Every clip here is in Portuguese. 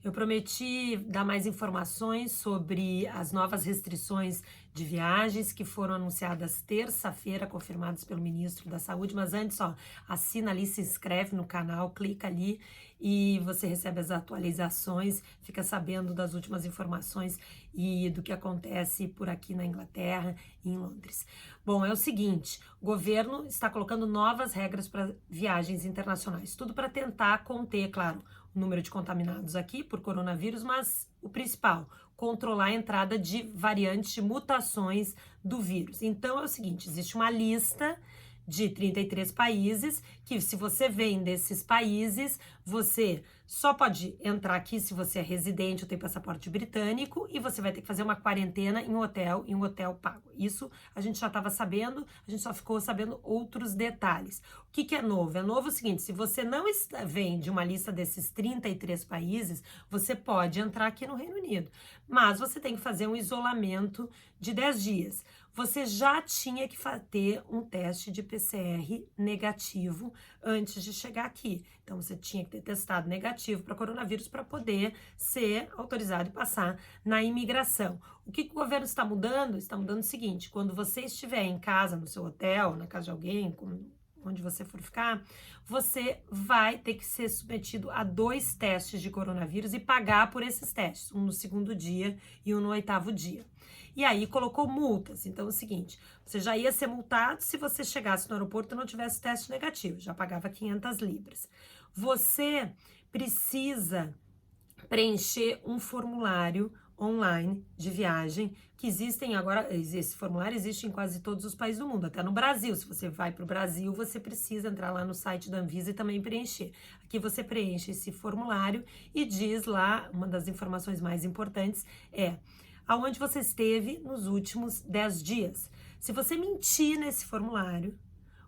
Eu prometi dar mais informações sobre as novas restrições de viagens que foram anunciadas terça-feira, confirmadas pelo ministro da Saúde. Mas antes, ó, assina ali, se inscreve no canal, clica ali e você recebe as atualizações, fica sabendo das últimas informações e do que acontece por aqui na Inglaterra e em Londres. Bom, é o seguinte, o governo está colocando novas regras para viagens internacionais, tudo para tentar conter, claro, o número de contaminados aqui por coronavírus, mas o principal, controlar a entrada de variantes, de mutações do vírus. Então é o seguinte, existe uma lista de 33 países, que se você vem desses países, você só pode entrar aqui se você é residente ou tem passaporte britânico e você vai ter que fazer uma quarentena em um hotel pago. Isso a gente já estava sabendo, a gente só ficou sabendo outros detalhes. O que é novo? É novo o seguinte, se você não vem de uma lista desses 33 países, você pode entrar aqui no Reino Unido, mas você tem que fazer um isolamento de 10 dias. Você já tinha que ter um teste de PCR negativo antes de chegar aqui. Então, você tinha que ter testado negativo para coronavírus para poder ser autorizado e passar na imigração. O que o governo está mudando? Está mudando o seguinte, quando você estiver em casa, no seu hotel, na casa de alguém, onde você for ficar, você vai ter que ser submetido a 2 testes de coronavírus e pagar por esses testes, um no 2º dia e um no 8º dia. E aí colocou multas. Então é o seguinte, você já ia ser multado se você chegasse no aeroporto e não tivesse teste negativo, já pagava 500 libras. Você precisa preencher um formulário online de viagem, que existem agora, esse formulário existe em quase todos os países do mundo, até no Brasil. Se você vai para o Brasil, você precisa entrar lá no site da Anvisa e também preencher. Aqui você preenche esse formulário e diz lá, uma das informações mais importantes é aonde você esteve nos últimos 10 dias. Se você mentir nesse formulário,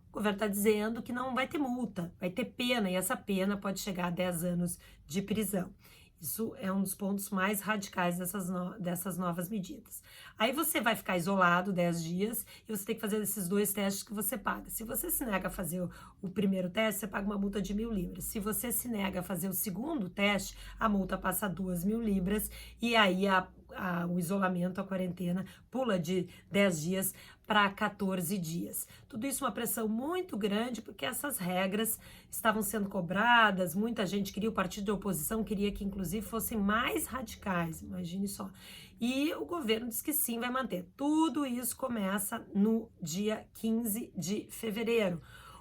o governo está dizendo que não vai ter multa, vai ter pena, e essa pena pode chegar a 10 anos de prisão. Isso é um dos pontos mais radicais dessas novas medidas. Aí você vai ficar isolado 10 dias e você tem que fazer esses 2 testes que você paga. Se você se nega a fazer o primeiro teste, você paga uma multa de 1.000 libras. Se você se nega a fazer o segundo teste, a multa passa a 2.000 libras e aí o isolamento, a quarentena, pula de 10 dias para 14 dias. Tudo isso é uma pressão muito grande, porque essas regras estavam sendo cobradas, muita gente queria, o partido de oposição queria que inclusive fossem mais radicais, imagine só. E o governo diz que sim, vai manter. Tudo isso começa no dia 15 de fevereiro.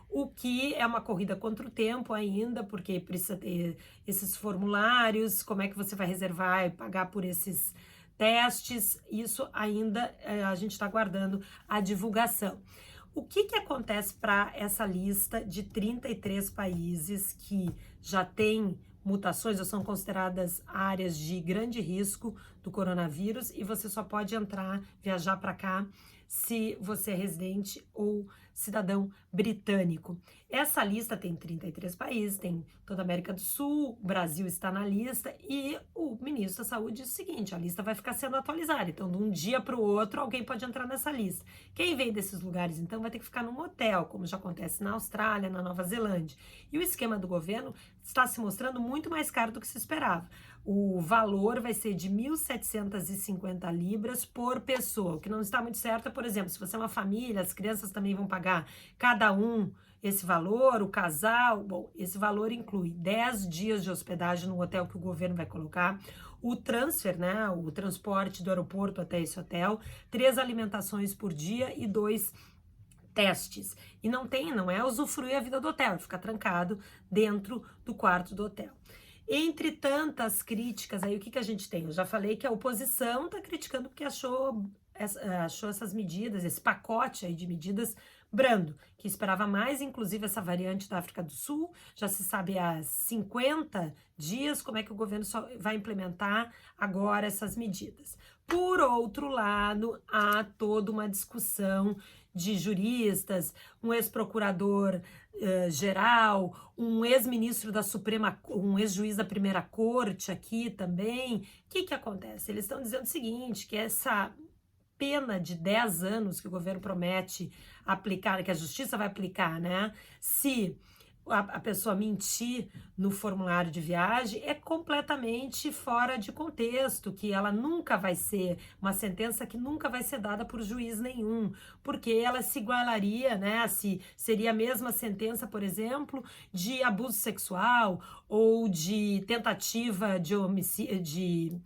O que é uma corrida contra o tempo ainda, porque precisa ter esses formulários, como é que você vai reservar e pagar por esses testes, isso ainda a gente está aguardando a divulgação. O que acontece para essa lista de 33 países que já têm mutações ou são consideradas áreas de grande risco do coronavírus e você só pode viajar para cá se você é residente ou cidadão britânico. Essa lista tem 33 países, tem toda a América do Sul, o Brasil está na lista e o ministro da Saúde diz o seguinte, a lista vai ficar sendo atualizada, então de um dia para o outro alguém pode entrar nessa lista. Quem vem desses lugares então vai ter que ficar num hotel, como já acontece na Austrália, na Nova Zelândia. E o esquema do governo está se mostrando muito mais caro do que se esperava. O valor vai ser de 1.750 libras por pessoa. O que não está muito certo é, por exemplo, se você é uma família, as crianças também vão pagar cada um esse valor, o casal. Bom, esse valor inclui 10 dias de hospedagem no hotel que o governo vai colocar, o transfer, né, o transporte do aeroporto até esse hotel, 3 alimentações por dia e 2 testes. E não é usufruir a vida do hotel, é ficar trancado dentro do quarto do hotel. Entre tantas críticas, aí o que a gente tem? Eu já falei que a oposição está criticando porque achou essas medidas, esse pacote aí de medidas brando, que esperava mais, inclusive essa variante da África do Sul, já se sabe há 50 dias como é que o governo só vai implementar agora essas medidas. Por outro lado, há toda uma discussão de juristas, um ex-procurador geral, um ex-ministro da Suprema, um ex-juiz da Primeira Corte aqui também. O que acontece? Eles estão dizendo o seguinte, que essa pena de 10 anos que o governo promete aplicar, que a justiça vai aplicar, né? Se a pessoa mentir no formulário de viagem é completamente fora de contexto, que ela nunca vai ser uma sentença que nunca vai ser dada por juiz nenhum, porque ela se igualaria, né? Se seria a mesma sentença, por exemplo, de abuso sexual ou de tentativa de homicídio,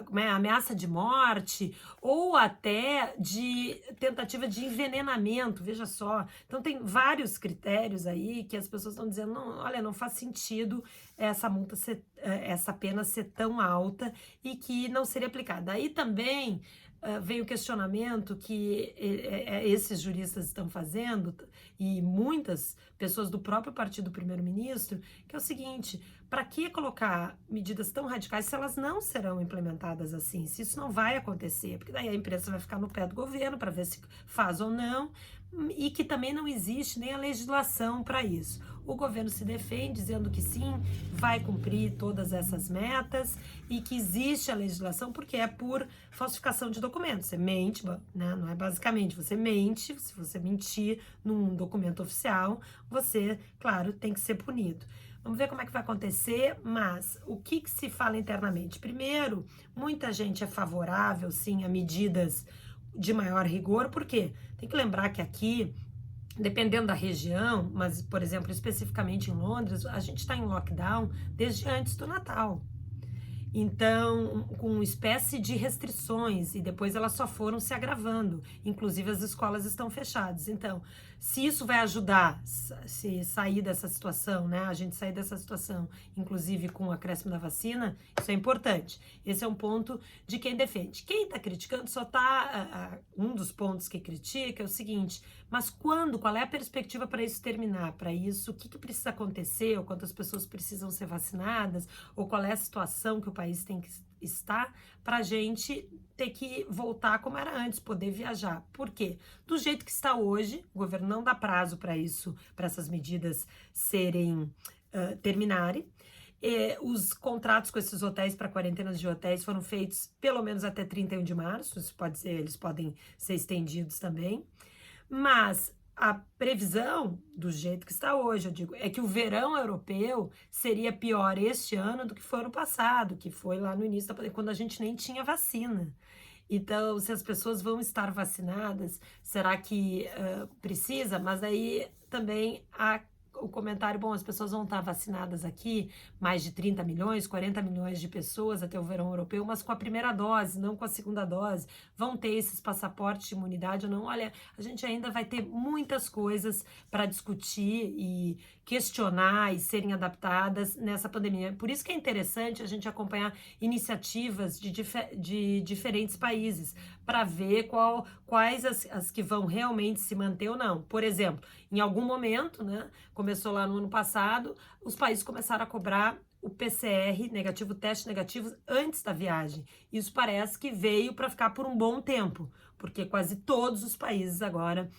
como é, ameaça de morte, ou até de tentativa de envenenamento, veja só. Então, tem vários critérios aí que as pessoas estão dizendo, não, olha, não faz sentido essa multa ser, essa pena ser tão alta e que não seria aplicada. Aí também vem o questionamento que esses juristas estão fazendo, e muitas pessoas do próprio partido do primeiro-ministro, que é o seguinte: para que colocar medidas tão radicais se elas não serão implementadas assim? Se isso não vai acontecer, porque daí a imprensa vai ficar no pé do governo para ver se faz ou não, e que também não existe nem a legislação para isso. O governo se defende dizendo que sim, vai cumprir todas essas metas e que existe a legislação porque é por falsificação de documentos. Você mente, né? Não é basicamente, você mente, se você mentir num documento oficial, você, claro, tem que ser punido. Vamos ver como é que vai acontecer, mas o que se fala internamente? Primeiro, muita gente é favorável, sim, a medidas de maior rigor, porque tem que lembrar que aqui, dependendo da região, mas, por exemplo, especificamente em Londres, a gente está em lockdown desde antes do Natal. Então, com uma espécie de restrições, e depois elas só foram se agravando, inclusive as escolas estão fechadas. Então, se isso vai ajudar se sair dessa situação, né? A gente sair dessa situação, inclusive com o acréscimo da vacina, isso é importante. Esse é um ponto de quem defende. Quem está criticando só está. Um dos pontos que critica é o seguinte: mas quando? Qual é a perspectiva para isso terminar? Para isso, o que precisa acontecer? Ou quantas pessoas precisam ser vacinadas? Ou qual é a situação que o país tem que estar para a gente ter que voltar como era antes, poder viajar? Por quê? Do jeito que está hoje, o governo não dá prazo para isso, para essas medidas serem terminarem. Os contratos com esses hotéis para quarentenas de hotéis foram feitos pelo menos até 31 de março, isso pode ser, eles podem ser estendidos também. Mas a previsão, do jeito que está hoje, eu digo, é que o verão europeu seria pior este ano do que foi ano passado, que foi lá no início da pandemia, quando a gente nem tinha vacina. Então, se as pessoas vão estar vacinadas, será que precisa? Mas aí também há o comentário, bom, as pessoas vão estar vacinadas aqui, mais de 30 milhões, 40 milhões de pessoas até o verão europeu, mas com a primeira dose, não com a segunda dose, vão ter esses passaportes de imunidade ou não? Olha, a gente ainda vai ter muitas coisas para discutir e questionar e serem adaptadas nessa pandemia. Por isso que é interessante a gente acompanhar iniciativas de diferentes países, para ver quais as que vão realmente se manter ou não. Por exemplo, em algum momento, né, começou lá no ano passado, os países começaram a cobrar o PCR negativo, o teste negativo, antes da viagem. Isso parece que veio para ficar por um bom tempo, porque quase todos os países agora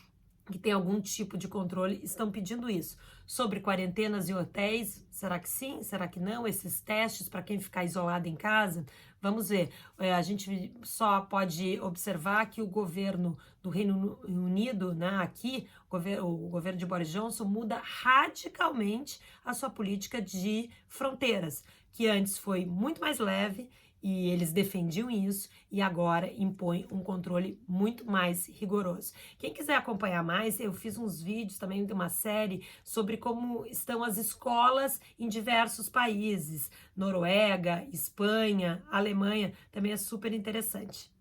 que tem algum tipo de controle estão pedindo isso. Sobre quarentenas e hotéis, será que sim? Será que não? Esses testes para quem ficar isolado em casa? Vamos ver. A gente só pode observar que o governo do Reino Unido, né, aqui, o governo de Boris Johnson muda radicalmente a sua política de fronteiras, que antes foi muito mais leve, e eles defendiam isso, e agora impõe um controle muito mais rigoroso. Quem quiser acompanhar mais, eu fiz uns vídeos também de uma série sobre como estão as escolas em diversos países, Noruega, Espanha, Alemanha, também é super interessante.